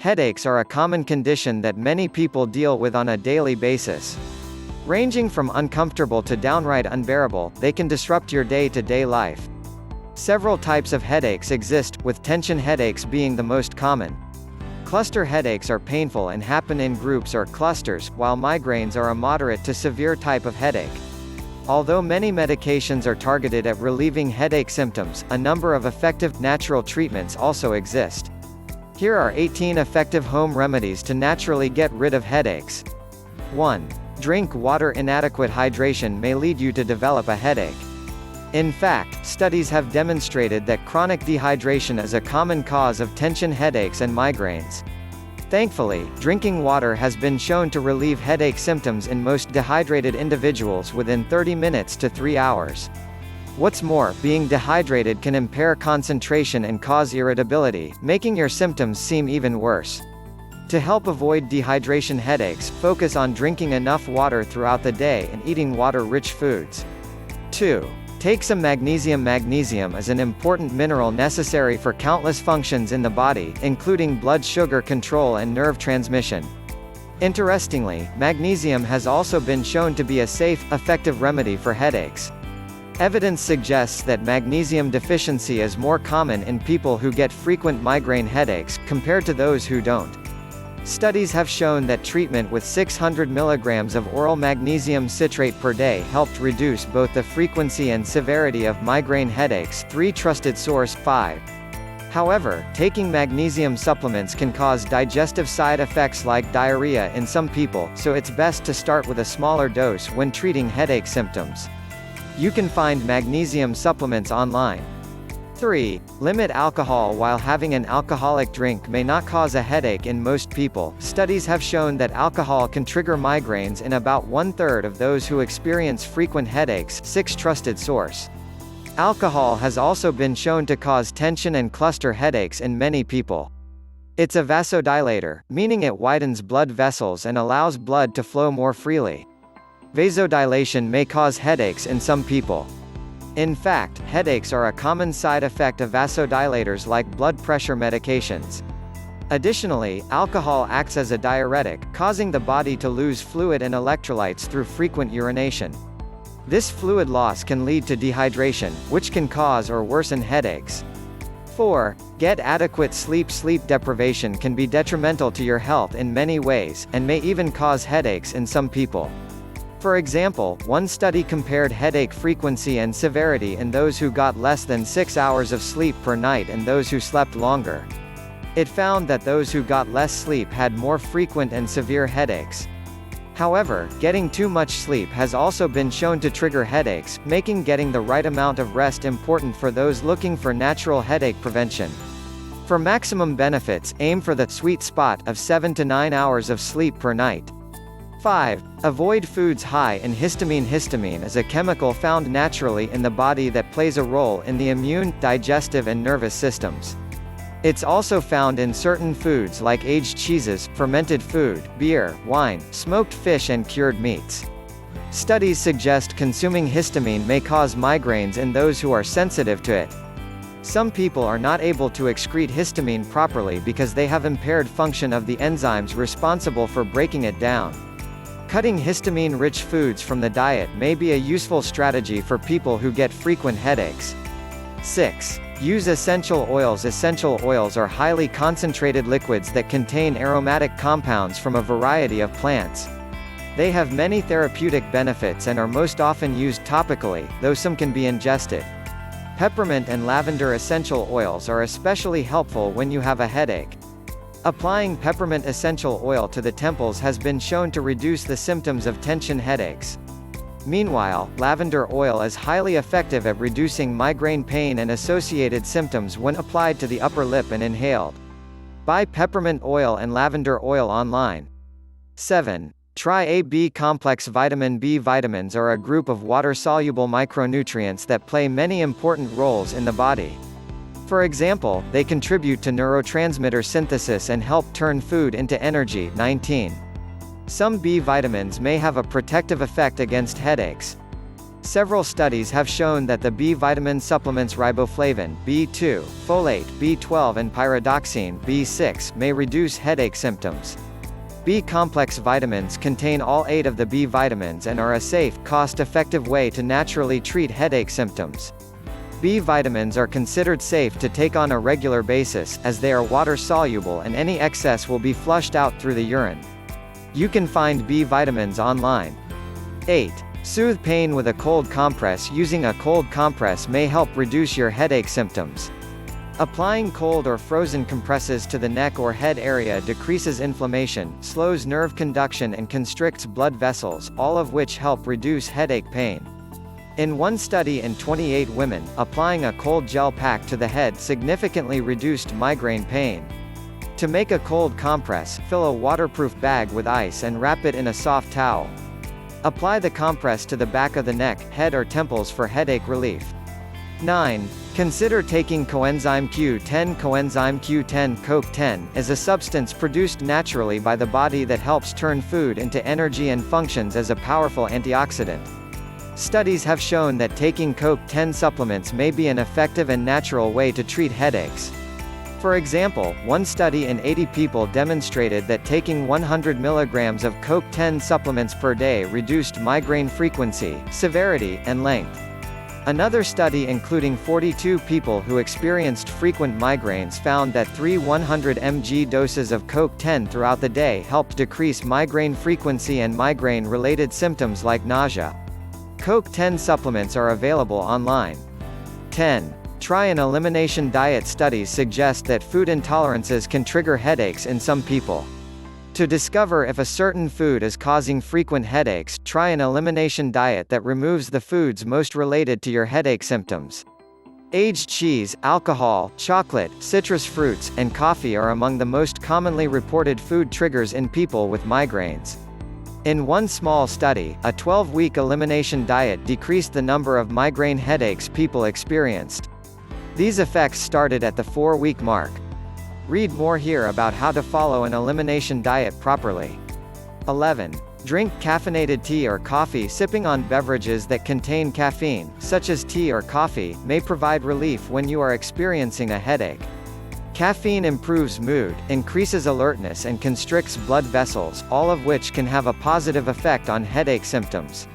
Headaches are a common condition that many people deal with on a daily basis. Ranging from uncomfortable to downright unbearable, they can disrupt your day-to-day life. Several types of headaches exist, with tension headaches being the most common. Cluster headaches are painful and happen in groups or clusters, while migraines are a moderate to severe type of headache. Although many medications are targeted at relieving headache symptoms, a number of effective, natural treatments also exist. Here are 18 effective home remedies to naturally get rid of headaches. 1. Drink water. Inadequate hydration may lead you to develop a headache. In fact, studies have demonstrated that chronic dehydration is a common cause of tension headaches and migraines. Thankfully, drinking water has been shown to relieve headache symptoms in most dehydrated individuals within 30 minutes to 3 hours. What's more, being dehydrated can impair concentration and cause irritability, making your symptoms seem even worse. To help avoid dehydration headaches, focus on drinking enough water throughout the day and eating water-rich foods. 2. Take some magnesium. Magnesium is an important mineral necessary for countless functions in the body, including blood sugar control and nerve transmission. Interestingly, magnesium has also been shown to be a safe, effective remedy for headaches. Evidence suggests that magnesium deficiency is more common in people who get frequent migraine headaches, compared to those who don't. Studies have shown that treatment with 600 mg of oral magnesium citrate per day helped reduce both the frequency and severity of migraine headaches. 3. Trusted source. 5. However, taking magnesium supplements can cause digestive side effects like diarrhea in some people, so it's best to start with a smaller dose when treating headache symptoms. You can find magnesium supplements online. 3. Limit alcohol. While having an alcoholic drink may not cause a headache in most people, studies have shown that alcohol can trigger migraines in about 1/3 of those who experience frequent headaches. 6. Trusted source. Alcohol has also been shown to cause tension and cluster headaches in many people. It's a vasodilator, meaning it widens blood vessels and allows blood to flow more freely. Vasodilation may cause headaches in some people. In fact, headaches are a common side effect of vasodilators like blood pressure medications. Additionally, alcohol acts as a diuretic, causing the body to lose fluid and electrolytes through frequent urination. This fluid loss can lead to dehydration, which can cause or worsen headaches. 4. Get adequate sleep. Sleep deprivation can be detrimental to your health in many ways, and may even cause headaches in some people. For example, one study compared headache frequency and severity in those who got less than 6 hours of sleep per night and those who slept longer. It found that those who got less sleep had more frequent and severe headaches. However, getting too much sleep has also been shown to trigger headaches, making getting the right amount of rest important for those looking for natural headache prevention. For maximum benefits, aim for the sweet spot of 7 to 9 hours of sleep per night. 5. Avoid foods high in histamine. Histamine is a chemical found naturally in the body that plays a role in the immune, digestive and nervous systems. It's also found in certain foods like aged cheeses, fermented food, beer, wine, smoked fish and cured meats. Studies suggest consuming histamine may cause migraines in those who are sensitive to it. Some people are not able to excrete histamine properly because they have impaired function of the enzymes responsible for breaking it down. Cutting histamine-rich foods from the diet may be a useful strategy for people who get frequent headaches. 6. Use essential oils. Essential oils are highly concentrated liquids that contain aromatic compounds from a variety of plants. They have many therapeutic benefits and are most often used topically, though some can be ingested. Peppermint and lavender essential oils are especially helpful when you have a headache. Applying peppermint essential oil to the temples has been shown to reduce the symptoms of tension headaches. Meanwhile, lavender oil is highly effective at reducing migraine pain and associated symptoms when applied to the upper lip and inhaled. Buy peppermint oil and lavender oil online. 7. Try a B-complex. Vitamin B. Vitamins are a group of water-soluble micronutrients that play many important roles in the body. For example, they contribute to neurotransmitter synthesis and help turn food into energy. 19. Some B vitamins may have a protective effect against headaches. Several studies have shown that the B vitamin supplements riboflavin, B2, folate, B12 and pyridoxine, B6, may reduce headache symptoms. B-complex vitamins contain all 8 of the B vitamins and are a safe, cost-effective way to naturally treat headache symptoms. B vitamins are considered safe to take on a regular basis, as they are water-soluble and any excess will be flushed out through the urine. You can find B vitamins online. 8. Soothe pain with a cold compress. Using a cold compress may help reduce your headache symptoms. Applying cold or frozen compresses to the neck or head area decreases inflammation, slows nerve conduction and constricts blood vessels, all of which help reduce headache pain. In one study in 28 women, applying a cold gel pack to the head significantly reduced migraine pain. To make a cold compress, fill a waterproof bag with ice and wrap it in a soft towel. Apply the compress to the back of the neck, head or temples for headache relief. 9. Consider taking coenzyme Q10. Coenzyme Q10 (CoQ10) is a substance produced naturally by the body that helps turn food into energy and functions as a powerful antioxidant. Studies have shown that taking CoQ10 supplements may be an effective and natural way to treat headaches. For example, one study in 80 people demonstrated that taking 100 mg of CoQ10 supplements per day reduced migraine frequency, severity, and length. Another study including 42 people who experienced frequent migraines found that 3 100 mg doses of CoQ10 throughout the day helped decrease migraine frequency and migraine-related symptoms like nausea. CoQ10 supplements are available online. 10. Try an elimination diet. Studies suggest that food intolerances can trigger headaches in some people. To discover if a certain food is causing frequent headaches, try an elimination diet that removes the foods most related to your headache symptoms. Aged cheese, alcohol, chocolate, citrus fruits, and coffee are among the most commonly reported food triggers in people with migraines. In one small study, a 12-week elimination diet decreased the number of migraine headaches people experienced. These effects started at the 4-week mark. Read more here about how to follow an elimination diet properly. 11. Drink caffeinated tea or coffee. Sipping on beverages that contain caffeine, such as tea or coffee, may provide relief when you are experiencing a headache. Caffeine improves mood, increases alertness and constricts blood vessels, all of which can have a positive effect on headache symptoms.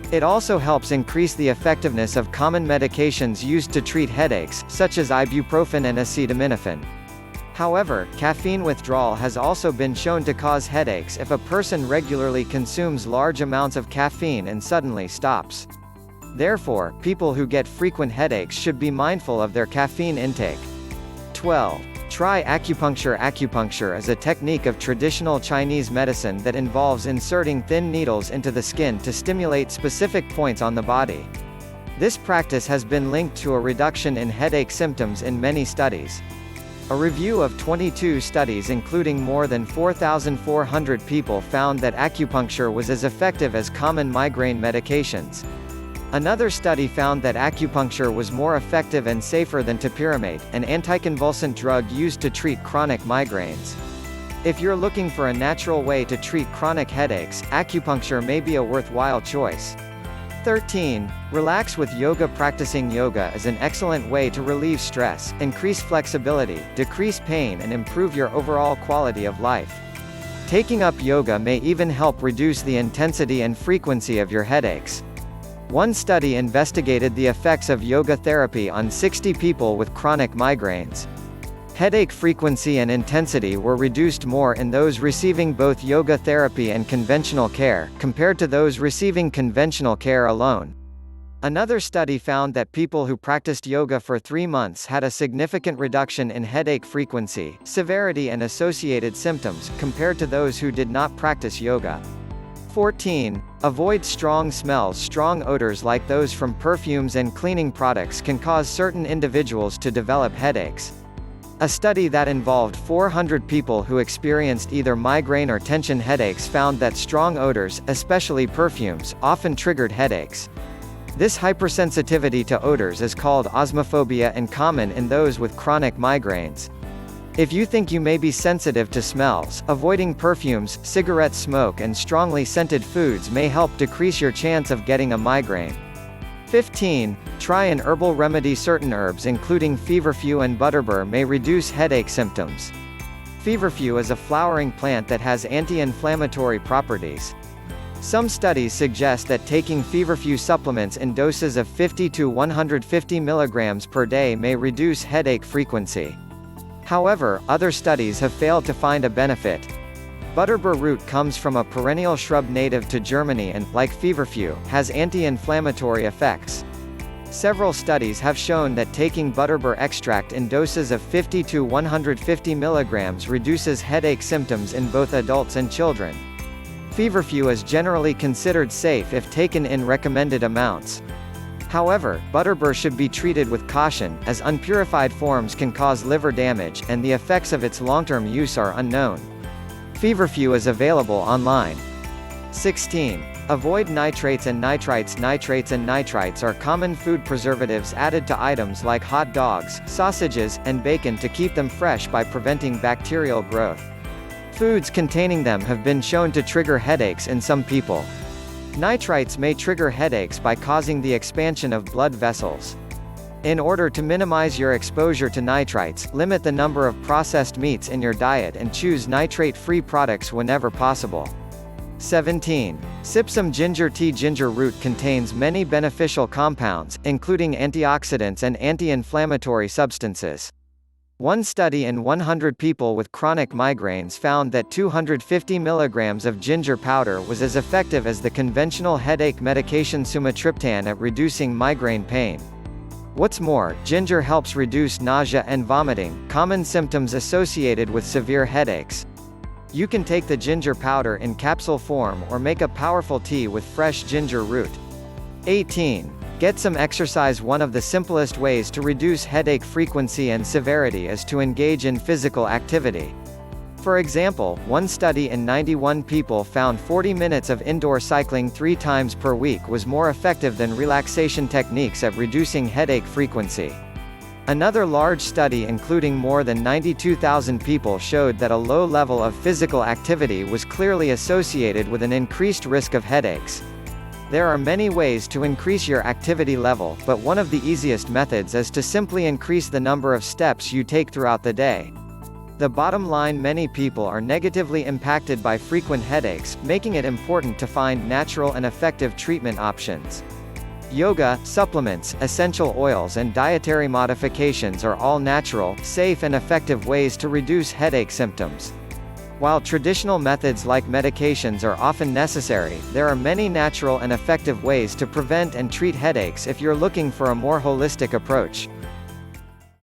It also helps increase the effectiveness of common medications used to treat headaches, such as ibuprofen and acetaminophen. However, caffeine withdrawal has also been shown to cause headaches if a person regularly consumes large amounts of caffeine and suddenly stops. Therefore, people who get frequent headaches should be mindful of their caffeine intake. 12. Try acupuncture. Acupuncture is a technique of traditional Chinese medicine that involves inserting thin needles into the skin to stimulate specific points on the body. This practice has been linked to a reduction in headache symptoms in many studies. A review of 22 studies including more than 4,400 people found that acupuncture was as effective as common migraine medications. Another study found that acupuncture was more effective and safer than topiramate, an anticonvulsant drug used to treat chronic migraines. If you're looking for a natural way to treat chronic headaches, acupuncture may be a worthwhile choice. 13. Relax with yoga. Practicing yoga is an excellent way to relieve stress, increase flexibility, decrease pain and improve your overall quality of life. Taking up yoga may even help reduce the intensity and frequency of your headaches. One study investigated the effects of yoga therapy on 60 people with chronic migraines. Headache frequency and intensity were reduced more in those receiving both yoga therapy and conventional care, compared to those receiving conventional care alone. Another study found that people who practiced yoga for 3 months had a significant reduction in headache frequency, severity and associated symptoms, compared to those who did not practice yoga. 14. Avoid strong smells. Strong odors like those from perfumes and cleaning products can cause certain individuals to develop headaches. A study that involved 400 people who experienced either migraine or tension headaches found that strong odors, especially perfumes, often triggered headaches. This hypersensitivity to odors is called osmophobia and common in those with chronic migraines. If you think you may be sensitive to smells, avoiding perfumes, cigarette smoke and strongly scented foods may help decrease your chance of getting a migraine. 15. Try an herbal remedy. Certain herbs including feverfew and butterbur may reduce headache symptoms. Feverfew is a flowering plant that has anti-inflammatory properties. Some studies suggest that taking feverfew supplements in doses of 50 to 150 mg per day may reduce headache frequency. However, other studies have failed to find a benefit. Butterbur root comes from a perennial shrub native to Germany and, like feverfew, has anti-inflammatory effects. Several studies have shown that taking butterbur extract in doses of 50 to 150 mg reduces headache symptoms in both adults and children. Feverfew is generally considered safe if taken in recommended amounts. However, butterbur should be treated with caution, as unpurified forms can cause liver damage, and the effects of its long-term use are unknown. Feverfew is available online. 16. Avoid nitrates and nitrites. Nitrates and nitrites are common food preservatives added to items like hot dogs, sausages, and bacon to keep them fresh by preventing bacterial growth. Foods containing them have been shown to trigger headaches in some people. Nitrites may trigger headaches by causing the expansion of blood vessels. In order to minimize your exposure to nitrites, limit the number of processed meats in your diet and choose nitrate-free products whenever possible. 17. Sip some ginger tea. Ginger root contains many beneficial compounds, including antioxidants and anti-inflammatory substances. One study in 100 people with chronic migraines found that 250 mg of ginger powder was as effective as the conventional headache medication sumatriptan at reducing migraine pain. What's more, ginger helps reduce nausea and vomiting, common symptoms associated with severe headaches. You can take the ginger powder in capsule form or make a powerful tea with fresh ginger root. 18. Get some exercise. One of the simplest ways to reduce headache frequency and severity is to engage in physical activity. For example, one study in 91 people found 40 minutes of indoor cycling 3 times per week was more effective than relaxation techniques at reducing headache frequency. Another large study including more than 92,000 people showed that a low level of physical activity was clearly associated with an increased risk of headaches. There are many ways to increase your activity level, but one of the easiest methods is to simply increase the number of steps you take throughout the day. The bottom line: many people are negatively impacted by frequent headaches, making it important to find natural and effective treatment options. Yoga, supplements, essential oils and dietary modifications are all natural, safe and effective ways to reduce headache symptoms. While traditional methods like medications are often necessary, there are many natural and effective ways to prevent and treat headaches if you're looking for a more holistic approach.